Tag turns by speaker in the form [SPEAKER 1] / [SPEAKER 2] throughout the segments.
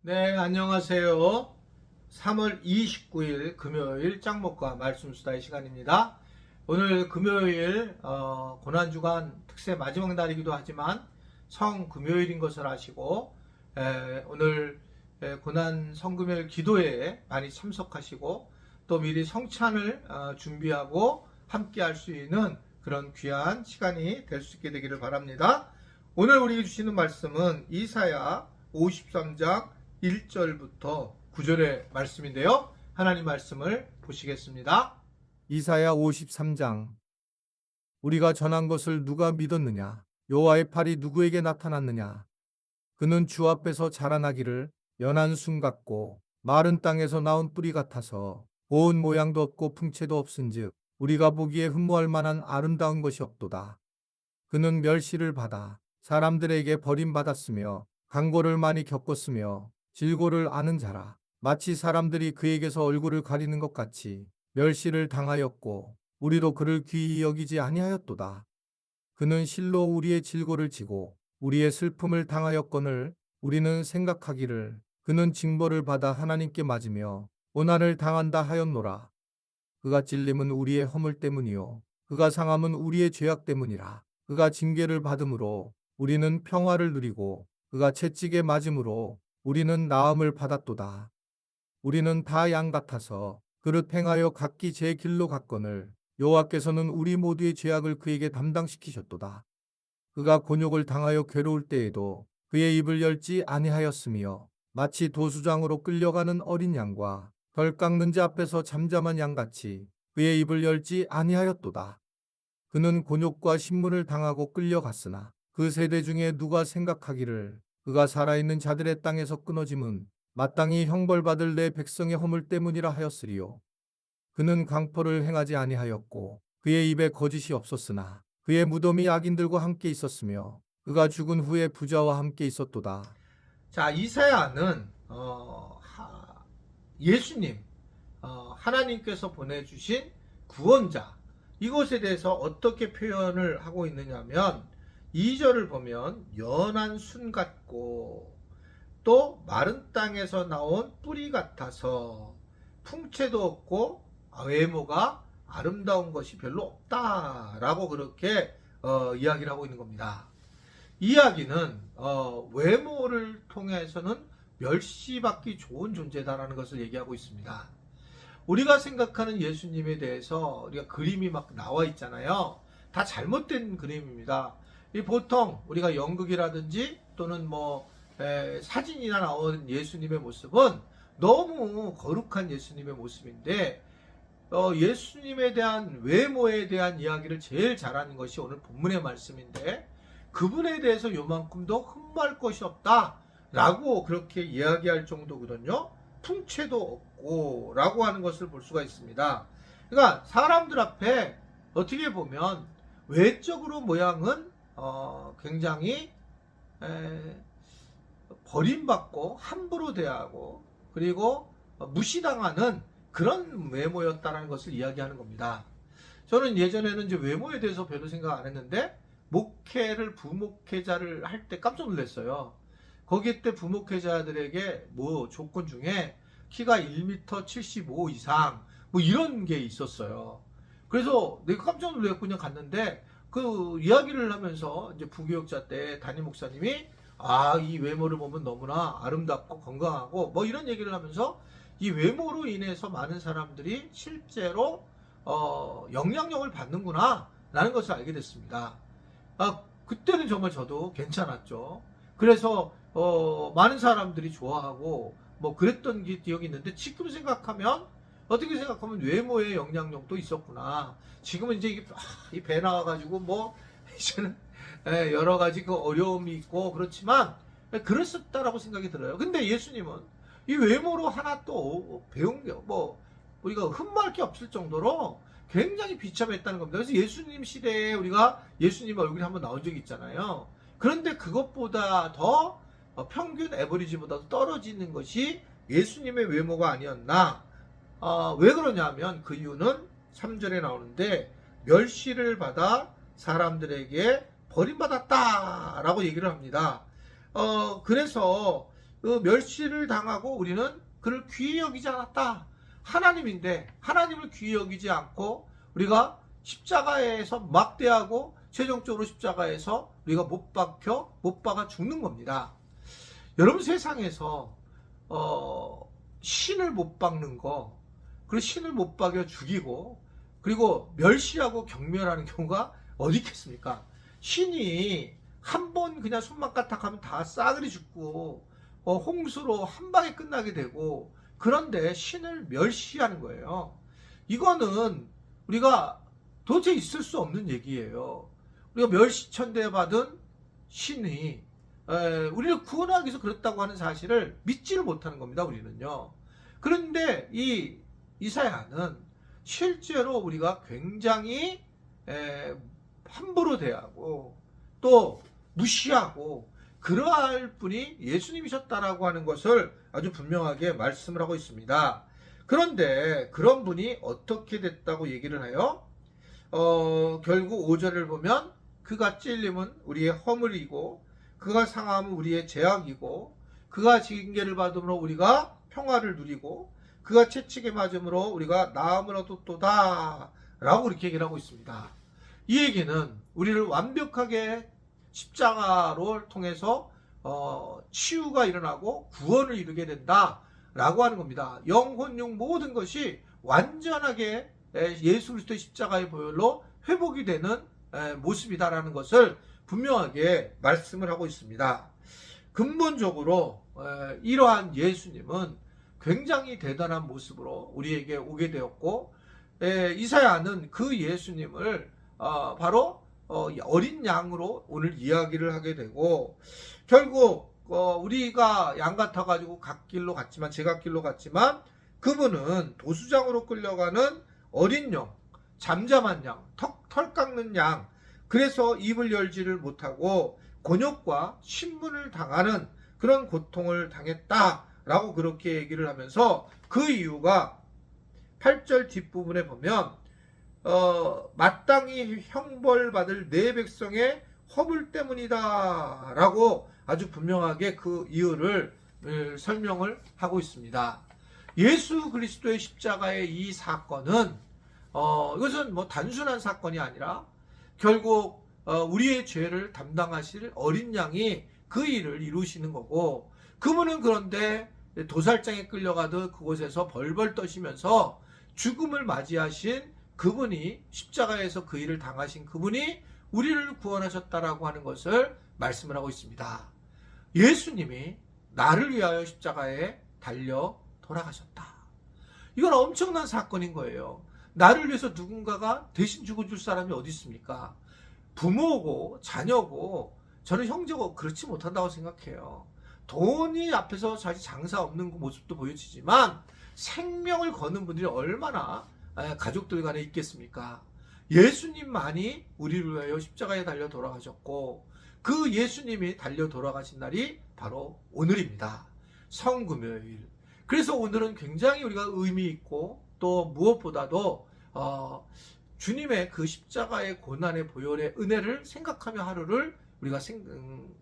[SPEAKER 1] 네, 안녕하세요. 3월 29일 금요일 짱목과 말씀수다의 시간입니다. 오늘 금요일 고난주간 특세 마지막 날이기도 하지만 성금요일인 것을 아시고 오늘 고난 성금요일 기도회에 많이 참석하시고 또 미리 성찬을 준비하고 함께 할 수 있는 그런 귀한 시간이 될 수 있게 되기를 바랍니다. 오늘 우리에게 주시는 말씀은 이사야 53장 1절부터 9절의 말씀인데요. 하나님 말씀을 보시겠습니다.
[SPEAKER 2] 이사야 53장. 우리가 전한 것을 누가 믿었느냐? 여호와의 팔이 누구에게 나타났느냐? 그는 주 앞에서 자라나기를 연한 순 같고 마른 땅에서 나온 뿌리 같아서 고운 모양도 없고 풍채도 없은즉 우리가 보기에 흠모할 만한 아름다운 것이 없도다. 그는 멸시를 받아 사람들에게 버림받았으며 강고를 많이 겪었으며 질고를 아는 자라. 마치 사람들이 그에게서 얼굴을 가리는 것 같이 멸시를 당하였고 우리도 그를 귀히 여기지 아니하였도다. 그는 실로 우리의 질고를 지고 우리의 슬픔을 당하였거늘 우리는 생각하기를 그는 징벌을 받아 하나님께 맞으며 고난을 당한다 하였노라. 그가 찔림은 우리의 허물 때문이요 그가 상함은 우리의 죄악 때문이라. 그가 징계를 받음으로 우리는 평화를 누리고 그가 채찍에 맞음으로 우리는 나음을 받았도다. 우리는 다 양 같아서 그릇 행하여 각기 제 길로 갔거늘 여호와께서는 우리 모두의 죄악을 그에게 담당시키셨도다. 그가 곤욕을 당하여 괴로울 때에도 그의 입을 열지 아니하였으며 마치 도수장으로 끌려가는 어린 양과 덜 깎는 자 앞에서 잠잠한 양같이 그의 입을 열지 아니하였도다. 그는 곤욕과 신문을 당하고 끌려갔으나 그 세대 중에 누가 생각하기를 그가 살아있는 자들의 땅에서 끊어짐은 마땅히 형벌받을 내 백성의 허물 때문이라 하였으리요. 그는 강포를 행하지 아니하였고 그의 입에 거짓이 없었으나 그의 무덤이 악인들과 함께 있었으며 그가 죽은 후에 부자와 함께 있었도다.
[SPEAKER 1] 자, 이사야는 예수님, 하나님께서 보내주신 구원자, 이것에 대해서 어떻게 표현을 하고 있느냐면 2절을 보면 연한 순 같고 또 마른 땅에서 나온 뿌리 같아서 풍채도 없고 외모가 아름다운 것이 별로 없다라고 그렇게 이야기를 하고 있는 겁니다. 이야기는 외모를 통해서는 멸시받기 좋은 존재다라는 것을 얘기하고 있습니다. 우리가 생각하는 예수님에 대해서 우리가 그림이 막 나와 있잖아요. 다 잘못된 그림입니다. 보통 우리가 연극이라든지 또는 사진이나 나오는 예수님의 모습은 너무 거룩한 예수님의 모습인데 예수님에 대한 외모에 대한 이야기를 제일 잘하는 것이 오늘 본문의 말씀인데 그분에 대해서 요만큼도 흠모할 것이 없다 라고 그렇게 이야기할 정도거든요. 풍채도 없고 라고 하는 것을 볼 수가 있습니다. 그러니까 사람들 앞에 어떻게 보면 외적으로 모양은 굉장히 버림받고 함부로 대하고 그리고 무시당하는 그런 외모였다는 것을 이야기하는 겁니다. 저는 예전에는 이제 외모에 대해서 별로 생각 안 했는데 목회를 부목회자를 할 때 깜짝 놀랐어요. 거기 때 부목회자들에게 조건 중에 키가 1m 75 이상 이런 게 있었어요. 그래서 내가 깜짝 놀랐고 그냥 갔는데 그 이야기를 하면서 이제 부교육자 때 담임 목사님이 이 외모를 보면 너무나 아름답고 건강하고 이런 얘기를 하면서 이 외모로 인해서 많은 사람들이 실제로 영향력을 받는구나 라는 것을 알게 됐습니다. 그때는 정말 저도 괜찮았죠. 그래서 많은 사람들이 좋아하고 그랬던 기억이 있는데 지금 생각하면 어떻게 생각하면 외모의 영향력도 있었구나. 지금은 이제 이 배 나와가지고 이제는 여러 가지 그 어려움이 있고 그렇지만 그랬었다라고 생각이 들어요. 근데 예수님은 이 외모로 하나 또 배운 게 우리가 흠모할 게 없을 정도로 굉장히 비참했다는 겁니다. 그래서 예수님 시대에 우리가 예수님 얼굴이 한번 나온 적이 있잖아요. 그런데 그것보다 더 평균 에버리지보다 떨어지는 것이 예수님의 외모가 아니었나. 왜 그러냐면 그 이유는 3절에 나오는데 멸시를 받아 사람들에게 버림받았다라고 얘기를 합니다. 그래서 멸시를 당하고 우리는 그를 귀히 여기지 않았다. 하나님인데 하나님을 귀히 여기지 않고 우리가 십자가에서 막대하고 최종적으로 십자가에서 우리가 못 박아 죽는 겁니다. 여러분, 세상에서 신을 못 박는 거, 그리고 신을 못 박여 죽이고 그리고 멸시하고 경멸하는 경우가 어디 있겠습니까? 신이 한 번 그냥 손만 까딱하면 다 싸그리 죽고 홍수로 한 방에 끝나게 되고, 그런데 신을 멸시하는 거예요. 이거는 우리가 도대체 있을 수 없는 얘기예요. 우리가 멸시천대 받은 신이 우리를 구원하기 위해서 그랬다고 하는 사실을 믿지를 못하는 겁니다, 우리는요. 그런데 이 이사야는 실제로 우리가 굉장히 함부로 대하고 또 무시하고 그러할 분이 예수님이셨다라고 하는 것을 아주 분명하게 말씀을 하고 있습니다. 그런데 그런 분이 어떻게 됐다고 얘기를 해요? 결국 5절을 보면 그가 찔림은 우리의 허물이고 그가 상함은 우리의 죄악이고 그가 징계를 받음으로 우리가 평화를 누리고 그가 채찍에 맞음으로 우리가 나음을 얻었도다 라고 이렇게 얘기를 하고 있습니다. 이 얘기는 우리를 완벽하게 십자가를 통해서 치유가 일어나고 구원을 이루게 된다 라고 하는 겁니다. 영혼육 모든 것이 완전하게 예수 그리스도의 십자가의 보혈로 회복이 되는 모습이다라는 것을 분명하게 말씀을 하고 있습니다. 근본적으로 이러한 예수님은 굉장히 대단한 모습으로 우리에게 오게 되었고, 이사야는 그 예수님을 바로 어린 양으로 오늘 이야기를 하게 되고, 결국 우리가 양 같아가지고 갓길로 갔지만 제갓길로 갔지만 그분은 도수장으로 끌려가는 어린 양, 잠잠한 양, 털 깎는 양, 그래서 입을 열지를 못하고 곤욕과 신문을 당하는 그런 고통을 당했다라고 그렇게 얘기를 하면서, 그 이유가 8절 뒷부분에 보면 마땅히 형벌받을 내 백성의 허물 때문이다 라고 아주 분명하게 그 이유를 설명을 하고 있습니다. 예수 그리스도의 십자가의 이 사건은 이것은 뭐 단순한 사건이 아니라 결국 우리의 죄를 담당하실 어린 양이 그 일을 이루시는 거고, 그분은 그런데 도살장에 끌려가듯 그곳에서 벌벌 떠시면서 죽음을 맞이하신 그분이, 십자가에서 그 일을 당하신 그분이 우리를 구원하셨다라고 하는 것을 말씀을 하고 있습니다. 예수님이 나를 위하여 십자가에 달려 돌아가셨다. 이건 엄청난 사건인 거예요. 나를 위해서 누군가가 대신 죽어줄 사람이 어디 있습니까? 부모고 자녀고, 저는 형제고 그렇지 못한다고 생각해요. 돈이 앞에서 사실 장사 없는 모습도 보여지지만 생명을 거는 분들이 얼마나 가족들 간에 있겠습니까? 예수님만이 우리를 위하여 십자가에 달려 돌아가셨고, 그 예수님이 달려 돌아가신 날이 바로 오늘입니다. 성금요일. 그래서 오늘은 굉장히 우리가 의미 있고, 또 무엇보다도 주님의 그 십자가의 고난의 보혈의 은혜를 생각하며 하루를 우리가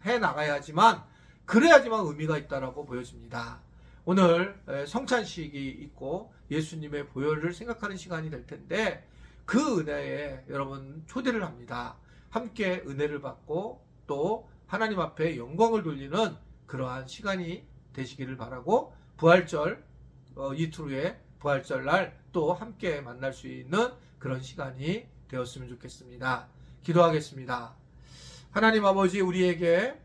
[SPEAKER 1] 해 나가야지만, 그래야지만 의미가 있다라고 보여집니다. 오늘 성찬식이 있고 예수님의 보혈을 생각하는 시간이 될 텐데, 그 은혜에 여러분 초대를 합니다. 함께 은혜를 받고 또 하나님 앞에 영광을 돌리는 그러한 시간이 되시기를 바라고, 부활절 이틀 후에 부활절 날 또 함께 만날 수 있는 그런 시간이 되었으면 좋겠습니다. 기도하겠습니다. 하나님 아버지, 우리에게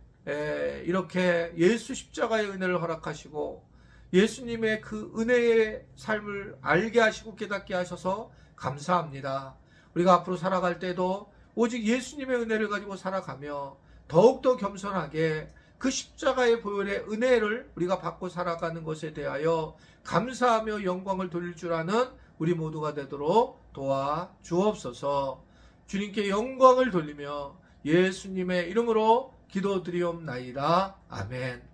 [SPEAKER 1] 이렇게 예수 십자가의 은혜를 허락하시고 예수님의 그 은혜의 삶을 알게 하시고 깨닫게 하셔서 감사합니다. 우리가 앞으로 살아갈 때도 오직 예수님의 은혜를 가지고 살아가며 더욱더 겸손하게 그 십자가의 보혈의 은혜를 우리가 받고 살아가는 것에 대하여 감사하며 영광을 돌릴 줄 아는 우리 모두가 되도록 도와 주옵소서. 주님께 영광을 돌리며 예수님의 이름으로 기도드리옵나이다. 아멘.